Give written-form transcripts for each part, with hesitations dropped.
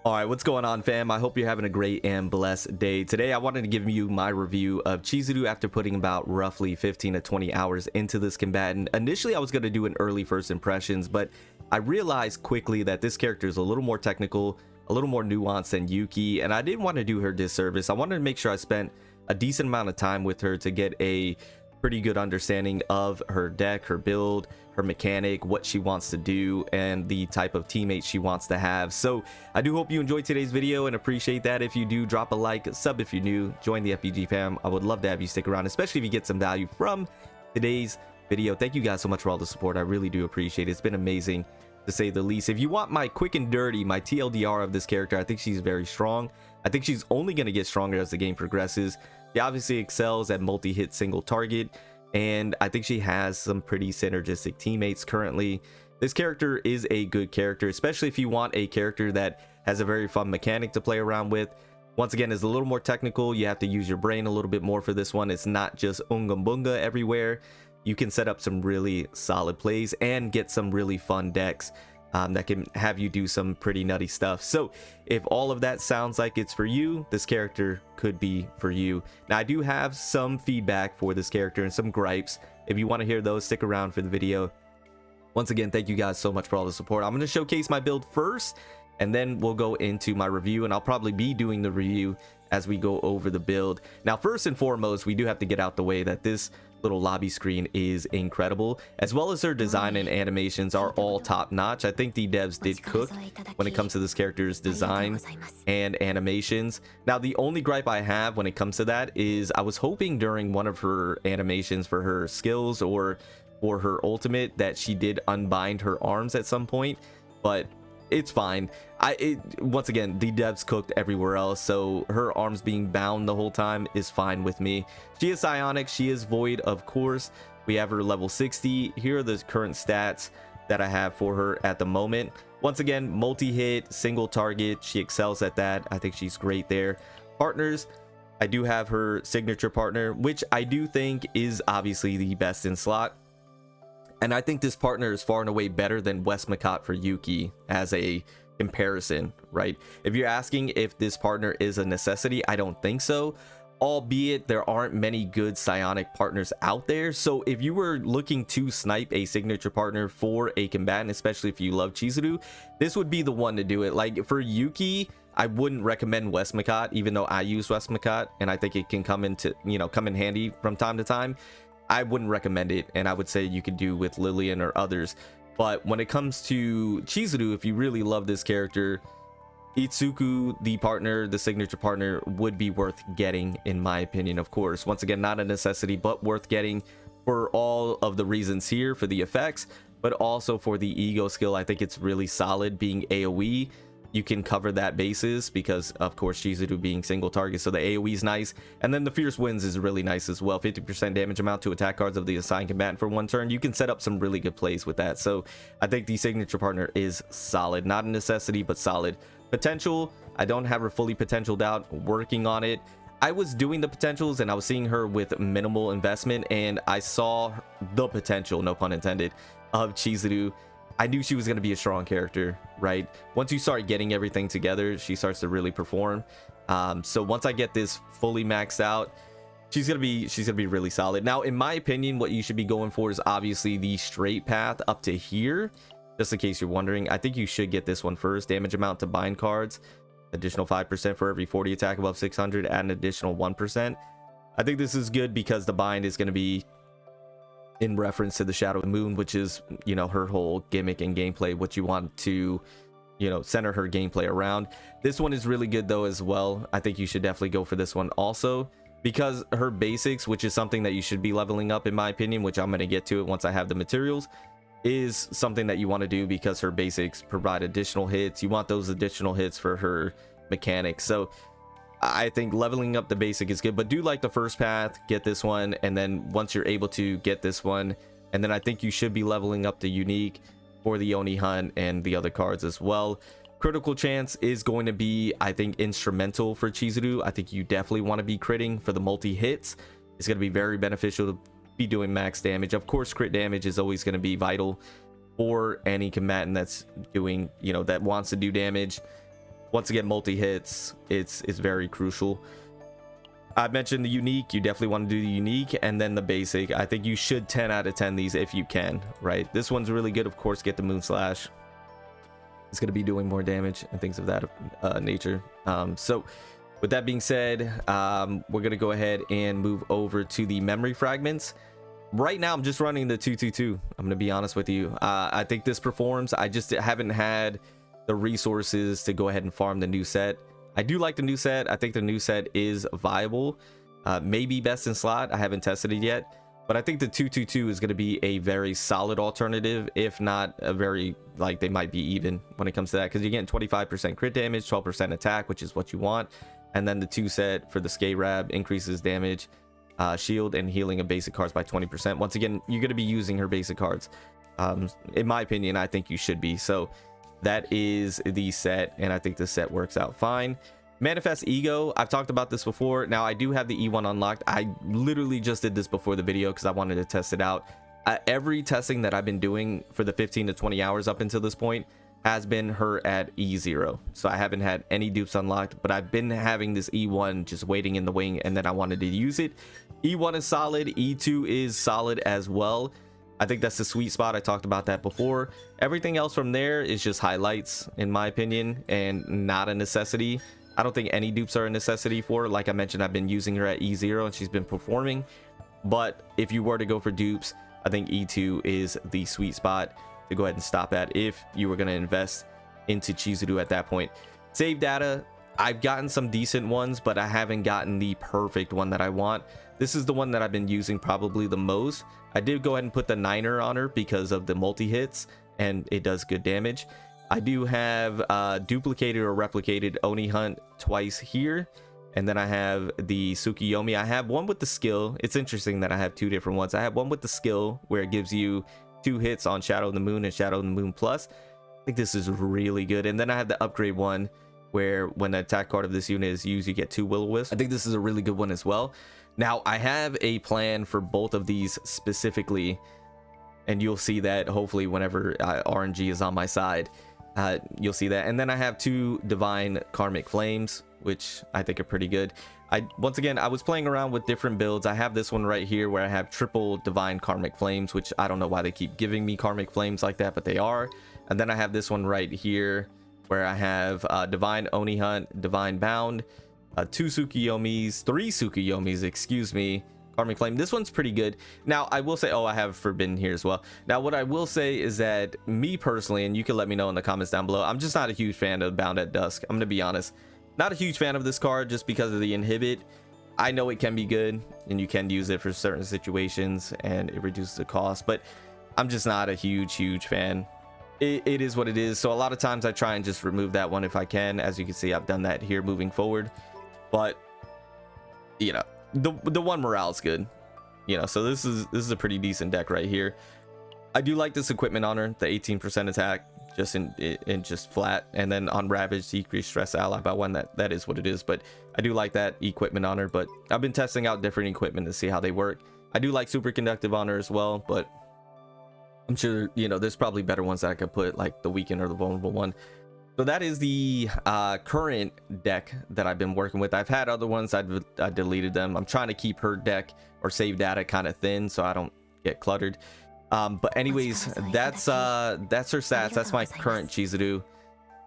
All right, what's going on, fam? I hope you're having a great and blessed day. Today, I wanted to give you my review of Chizuru after putting about roughly 15 to 20 hours into this combatant. Initially, I was going to do an early first impressions, but I realized quickly that this character is a little more technical, a little more nuanced than Yuki, and I didn't want to do her disservice. I wanted to make sure I spent a decent amount of time with her to get a pretty good understanding of her deck, her build, her mechanic, what she wants to do, and the type of teammate she wants to have. So I do hope you enjoyed today's video and appreciate that. If you do, drop a like, sub if you're new, join the FPG fam. I would love to have you stick around, especially if you get some value from today's video. Thank you guys so much for all the support. I really do appreciate it. It's been amazing, to say the least. If you want my quick and dirty, my TLDR of this character, I think she's very strong. I think she's only going to get stronger as the game progresses. She obviously excels at multi-hit single target, and I think she has some pretty synergistic teammates currently. This character is a good character, especially if you want a character that has a very fun mechanic to play around with. Once again, it's a little more technical. You have to use your brain a little bit more for this one. It's not just unga bunga everywhere. You can set up some really solid plays and get some really fun decks that can have you do some pretty nutty stuff. So if all of that sounds like it's for you, this character could be for you. Now, I do have some feedback for this character and some gripes. If you want to hear those, stick around for the video. Once again, thank you guys so much for all the support. I'm going to showcase my build first, and then we'll go into my review, and I'll probably be doing the review as we go over the build. Now, first and foremost, we do have to get out the way that this little lobby screen is incredible, as well as her design and animations are all top notch. I think the devs did cook when it comes to this character's design and animations. Now, the only gripe I have when it comes to that is I was hoping during one of her animations for her skills or for her ultimate that she did unbind her arms at some point, but it's fine. Once again, the devs cooked everywhere else, so her arms being bound the whole time is fine with me. She is psionic, she is void, of course. We have her level 60. Here are the current stats that I have for her at the moment. Once again, multi-hit, single target, she excels at that. I think she's great there. Partners, I do have her signature partner, which I do think is obviously the best in slot. And I think this partner is far and away better than Westmacott for Yuki as a comparison, right? If you're asking if this partner is a necessity, I don't think so. Albeit there aren't many good psionic partners out there. So if you were looking to snipe a signature partner for a combatant, especially if you love Chizuru, this would be the one to do it. Like for Yuki, I wouldn't recommend Westmacott, even though I use Westmacott and I think it can come in handy from time to time. I wouldn't recommend it, and I would say you could do with Lillian or others. But when it comes to Chizuru, if you really love this character, Itsuku, the partner, the signature partner, would be worth getting, in my opinion. Of course, once again, not a necessity, but worth getting for all of the reasons here, for the effects, but also for the ego skill. I think it's really solid being AoE. You can cover that basis because, of course, Chizuru being single target, so the AoE is nice. And then the Fierce Winds is really nice as well. 50% damage amount to attack cards of the assigned combatant for one turn. You can set up some really good plays with that. So I think the signature partner is solid. Not a necessity, but solid. Potential, I don't have her fully potentialed out. Working on it. I was doing the potentials and I was seeing her with minimal investment, and I saw the potential, no pun intended, of Chizuru. I knew she was going to be a strong character, right? Once you start getting everything together, she starts to really perform. So once I get this fully maxed out, she's gonna be really solid. Now, in my opinion, what you should be going for is obviously the straight path up to here. Just in case you're wondering, I think you should get this one first. Damage amount to bind cards, additional 5% for every 40 attack above 600, add an additional 1%. I think this is good because the bind is going to be in reference to the Shadow of the Moon, which is, you know, her whole gimmick and gameplay, what you want to, you know, center her gameplay around. This one is really good though as well. I think you should definitely go for this one also, because her basics, which is something that you should be leveling up in my opinion, which I'm going to get to it once I have the materials, is something that you want to do because her basics provide additional hits. You want those additional hits for her mechanics. So I think leveling up the basic is good, but do like the first path, get this one, and then once you're able to get this one, and then I think you should be leveling up the unique for the Oni Hunt and the other cards as well. Critical chance is going to be, I think, instrumental for Chizuru. I think you definitely want to be critting for the multi hits. It's going to be very beneficial to be doing max damage. Of course, crit damage is always going to be vital for any combatant that's doing, you know, that wants to do damage. once again, multi-hits, it's very crucial. I mentioned the unique. You definitely want to do the unique, and then the basic. I think you should 10 out of 10 these if you can, right? This one's really good. Of course, get the moon slash. It's going to be doing more damage and things of that nature. So with that being said, we're going to go ahead and move over to the memory fragments. Right now I'm just running the 222. I'm going to be honest with you. I think this performs. I just haven't had the resources to go ahead and farm the new set. I do like the new set. I think the new set is viable, maybe best in slot. I haven't tested it yet, but I think the 222 is going to be a very solid alternative, if not a very, like, they might be even when it comes to that, because you're getting 25% crit damage, 12% attack, which is what you want. And then the 2 set for the Scarab increases damage, shield, and healing of basic cards by 20%. Once again, you're going to be using her basic cards. In my opinion, I think you should be. So that is the set, and I think the set works out fine. Manifest Ego, I've talked about this before. Now I do have the E1 unlocked. I literally just did this before the video because I wanted to test it out. Every testing that I've been doing for the 15 to 20 hours up until this point has been her at E0, so I haven't had any dupes unlocked, but I've been having this E1 just waiting in the wing, and then I wanted to use it. E1 is solid, E2 is solid as well. I think that's the sweet spot. I talked about that before. Everything else from there is just highlights, in my opinion, and not a necessity. I don't think any dupes are a necessity for her. Like I mentioned, I've been using her at E0 and she's been performing. But if you were to go for dupes, I think E2 is the sweet spot to go ahead and stop at if you were going to invest into Chizuru at that point. Save data, I've gotten some decent ones, but I haven't gotten the perfect one that I want. This is the one that I've been using probably the most. I did go ahead and put the 9er on her because of the multi-hits, and it does good damage. I do have duplicated or replicated Oni Hunt twice here, and then I have the Tsukiyomi. I have one with the skill. It's interesting that I have 2 different ones. I have one with the skill where it gives you 2 hits on Shadow of the Moon and Shadow of the Moon Plus. I think this is really good. And then I have the upgrade one where when the attack card of this unit is used, you get 2 Will-O-Wisp. I think this is a really good one as well. Now I have a plan for both of these specifically, and you'll see that hopefully whenever RNG is on my side, you'll see that. And then I have 2 divine karmic flames, which I think are pretty good. Once again, I was playing around with different builds. I have this one right here where I have triple divine karmic flames, which I don't know why they keep giving me karmic flames like that, but they are. And then I have this one right here where I have divine Oni Hunt, divine bound, 2 Tsukiyomis, 3 Tsukiyomis, excuse me, karmic flame. This one's pretty good. Now I will say, oh, I have forbidden here as well. Now what I will say is that me personally, and you can let me know in the comments down below, I'm just not a huge fan of Bound at Dusk. I'm gonna be honest, not a huge fan of this card just because of the inhibit. I know it can be good and you can use it for certain situations and it reduces the cost, but I'm just not a huge fan. It is what it is. So a lot of times I try and just remove that one if I can. As you can see, I've done that here moving forward, but you know, the one morale is good, you know, so this is a pretty decent deck right here. I do like this equipment on her, the 18% attack just in just flat, and then on Ravage decrease stress ally by 1. That is what it is, but I do like that equipment on her. But I've been testing out different equipment to see how they work. I do like super conductive on her as well, but I'm sure, you know, there's probably better ones that I could put, like the weakened or the vulnerable one. So that is the current deck that I've been working with. I've had other ones, I deleted them. I'm trying to keep her deck or save data kind of thin so I don't get cluttered. But anyways, that's her stats. That's my current Chizuru,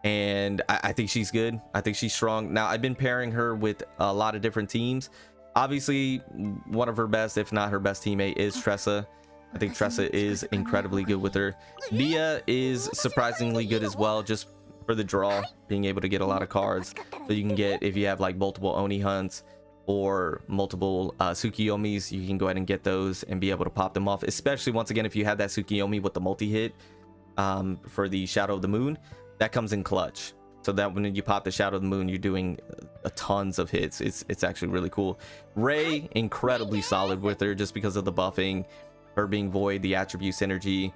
and I think she's good. I think she's strong. Now I've been pairing her with a lot of different teams. Obviously one of her best, if not her best teammate, is Tressa. I think Tressa is incredibly good with her. Nia is surprisingly good as well, just for the draw, being able to get a lot of cards. So you can get, if you have like multiple Oni Hunts or multiple Tsukiyomis, you can go ahead and get those and be able to pop them off, especially once again if you have that Tsukiyomi with the multi-hit for the Shadow of the Moon. That comes in clutch, so that when you pop the Shadow of the Moon, you're doing tons of hits. It's actually really cool. Ray, incredibly solid with her just because of the buffing, her being void, the attribute synergy.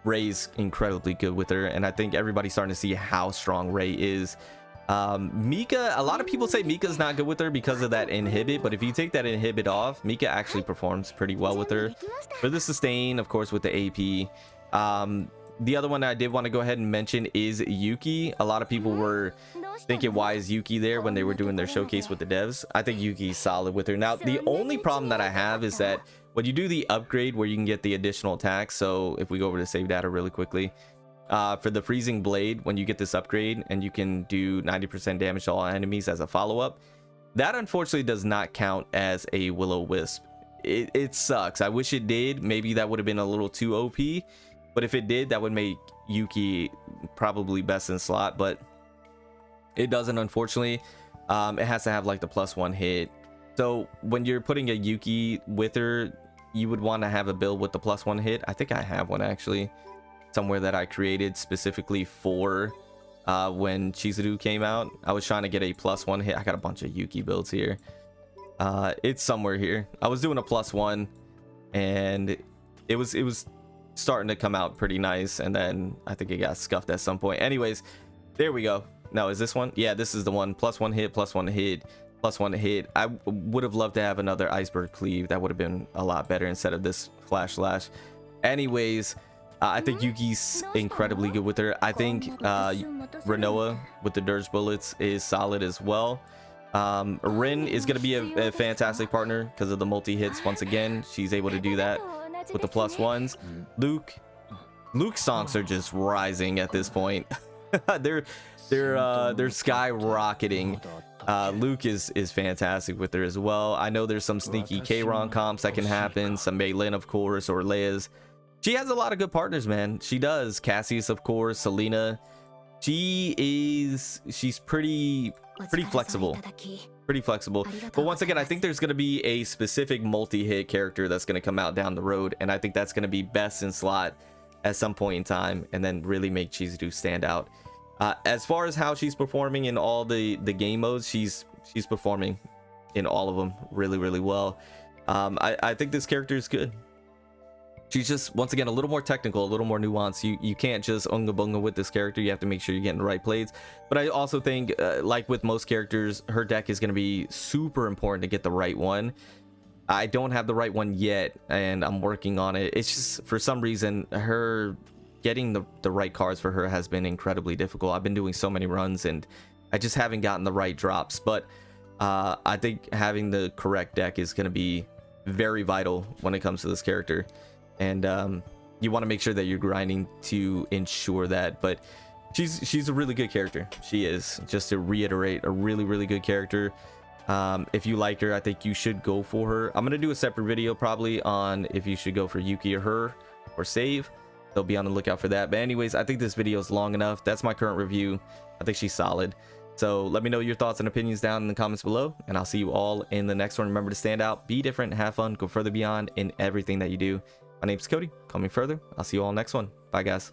Ray's incredibly good with her, and I think everybody's starting to see how strong Ray is. Mika, a lot of people say Mika's not good with her because of that inhibit, but if you take that inhibit off, Mika actually performs pretty well with her. For the sustain, of course, with the AP, The other one I did want to go ahead and mention is Yuki. A lot of people were thinking, why is Yuki there, when they were doing their showcase with the devs. I think Yuki's solid with her. Now, the only problem that I have is that when you do the upgrade where you can get the additional attacks, so if we go over to save data really quickly, for the freezing blade, when you get this upgrade and you can do 90% damage to all enemies as a follow-up, that unfortunately does not count as a will-o-wisp. It sucks. I wish it did. Maybe that would have been a little too OP, but if it did, that would make Yuki probably best in slot, but it doesn't, unfortunately. It has to have like the +1 hit. So when you're putting a Yuki with her, you would want to have a build with the +1 hit. I think I have one actually somewhere that I created specifically for when Chizuru came out. I was trying to get a +1 hit. I got a bunch of Yuki builds here. It's somewhere here. I was doing a +1 and it was starting to come out pretty nice, and then I think it got scuffed at some point. Anyways, there we go. Now, is this one? Yeah, this is the one. +1 hit, +1 hit, +1 hit. I would have loved to have another iceberg cleave. That would have been a lot better instead of this flash slash. Anyways, I think Yuki's incredibly good with her. I think Renoa with the dirge bullets is solid as well. Rin is going to be a fantastic partner because of the multi-hits. Once again, she's able to do that with the +1s. Luke's stonks are just rising at this point. they're skyrocketing. Luke is fantastic with her as well. I know there's some sneaky K-Ron comps that can happen, some Meilin of course, or Leia's. She has a lot of good partners, man. She does. Cassius of course, Selena. She's pretty flexible. Pretty flexible. But once again, I think there's going to be a specific multi-hit character that's going to come out down the road, and I think that's going to be best in slot at some point in time, and then really make Chizuru stand out. As far as how she's performing in all the game modes, she's performing in all of them really well. I think this character is good. She's just, once again, a little more technical, a little more nuanced. You can't just unga bunga with this character. You have to make sure you're getting the right plays. But I also think, like with most characters, her deck is going to be super important to get the right one. I don't have the right one yet, and I'm working on it. It's just, for some reason, her getting the right cards for her has been incredibly difficult. I've been doing so many runs, and I just haven't gotten the right drops. But I think having the correct deck is going to be very vital when it comes to this character. And you want to make sure that you're grinding to ensure that. But she's a really good character. She is, just to reiterate, a really good character. If you like her, I think you should go for her. I'm gonna do a separate video probably on if you should go for Yuki or her or save. They'll be on the lookout for that. But anyways, I think this video is long enough. That's my current review. I think she's solid. So let me know your thoughts and opinions down in the comments below, and I'll see you all in the next one. Remember to stand out, be different, have fun, go further beyond in everything that you do. My name's Cody. Call me further. I'll see you all next one. Bye, guys.